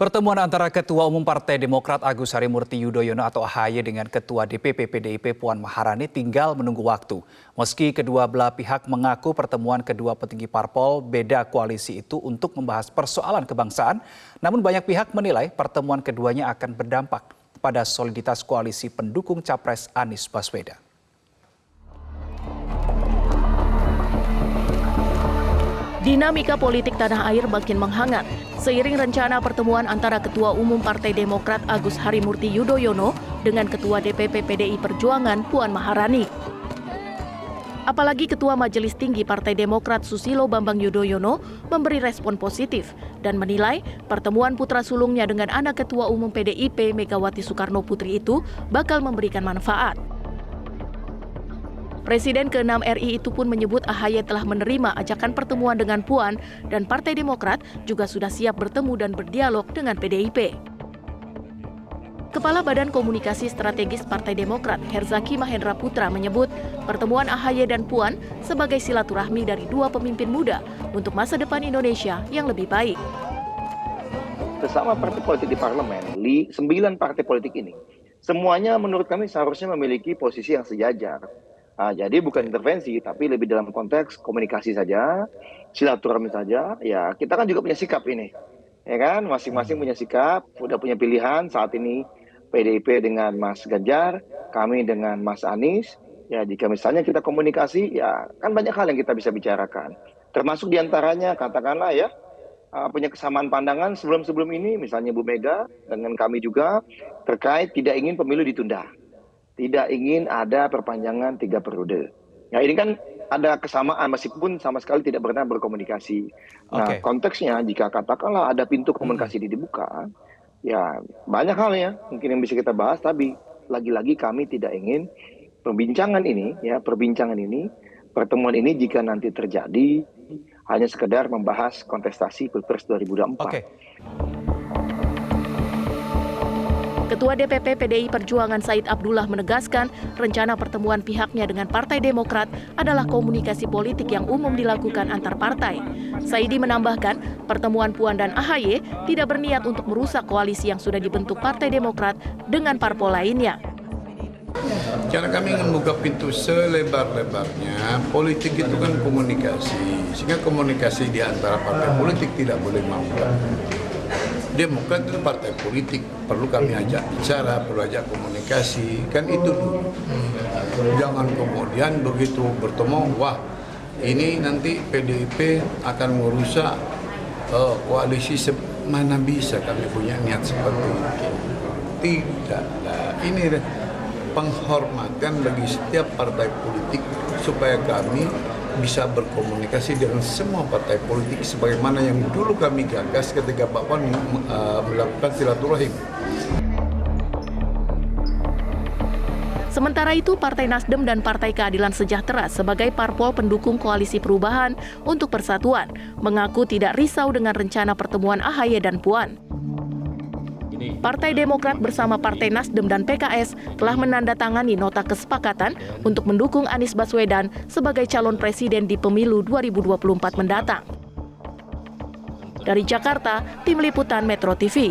Pertemuan antara Ketua Umum Partai Demokrat Agus Harimurti Yudhoyono atau AHY dengan Ketua DPP PDIP Puan Maharani tinggal menunggu waktu. Meski kedua belah pihak mengaku pertemuan kedua petinggi parpol beda koalisi itu untuk membahas persoalan kebangsaan, namun banyak pihak menilai pertemuan keduanya akan berdampak pada soliditas koalisi pendukung Capres Anies Baswedan. Dinamika politik tanah air makin menghangat seiring rencana pertemuan antara Ketua Umum Partai Demokrat Agus Harimurti Yudhoyono dengan Ketua DPP PDI Perjuangan Puan Maharani. Apalagi Ketua Majelis Tinggi Partai Demokrat Susilo Bambang Yudhoyono memberi respon positif dan menilai pertemuan putra sulungnya dengan anak Ketua Umum PDIP Megawati Soekarno Putri itu bakal memberikan manfaat. Presiden ke-6 RI itu pun menyebut AHY telah menerima ajakan pertemuan dengan Puan dan Partai Demokrat juga sudah siap bertemu dan berdialog dengan PDIP. Kepala Badan Komunikasi Strategis Partai Demokrat Herzaki Mahendra Putra menyebut pertemuan AHY dan Puan sebagai silaturahmi dari dua pemimpin muda untuk masa depan Indonesia yang lebih baik. Sesama partai politik di parlemen, 9 partai politik ini, semuanya menurut kami seharusnya memiliki posisi yang sejajar. Jadi bukan intervensi, tapi lebih dalam konteks komunikasi saja, silaturahmi saja. Ya kita kan juga punya sikap ini, ya kan? Masing-masing punya sikap, udah punya pilihan saat ini. PDIP dengan Mas Ganjar, kami dengan Mas Anies. Ya jika misalnya kita komunikasi, ya kan banyak hal yang kita bisa bicarakan. Termasuk diantaranya katakanlah ya punya kesamaan pandangan sebelum ini, misalnya Bu Mega dengan kami juga terkait tidak ingin pemilu ditunda. Tidak ingin ada perpanjangan 3 periode. Ya ini kan ada kesamaan meskipun sama sekali tidak pernah berkomunikasi. Nah konteksnya jika katakanlah ada pintu komunikasi dibuka, ya banyak hal ya mungkin yang bisa kita bahas. Tapi lagi-lagi kami tidak ingin perbincangan ini, pertemuan ini jika nanti terjadi hanya sekedar membahas kontestasi Pilpres 2024. Ketua DPP PDI Perjuangan Said Abdullah menegaskan rencana pertemuan pihaknya dengan Partai Demokrat adalah komunikasi politik yang umum dilakukan antar partai. Saidi menambahkan pertemuan Puan dan AHY tidak berniat untuk merusak koalisi yang sudah dibentuk Partai Demokrat dengan parpol lainnya. Karena kami ingin membuka pintu selebar-lebarnya, politik itu kan komunikasi, sehingga komunikasi di antara partai politik tidak boleh mampat. Demokrat itu partai politik, perlu kami ajak bicara, perlu ajak komunikasi, kan itu dulu. Jangan kemudian begitu bertemu, wah ini nanti PDIP akan merusak koalisi, mana bisa kami punya niat seperti itu. Tidaklah, ini penghormatan bagi setiap partai politik supaya kami bisa berkomunikasi dengan semua partai politik sebagaimana yang dulu kami gagas ketika Pak Puan melakukan silaturahim. Sementara itu, Partai Nasdem dan Partai Keadilan Sejahtera sebagai parpol pendukung Koalisi Perubahan untuk Persatuan mengaku tidak risau dengan rencana pertemuan AHY dan Puan. Partai Demokrat bersama Partai Nasdem dan PKS telah menandatangani nota kesepakatan untuk mendukung Anies Baswedan sebagai calon presiden di pemilu 2024 mendatang. Dari Jakarta, Tim Liputan Metro TV.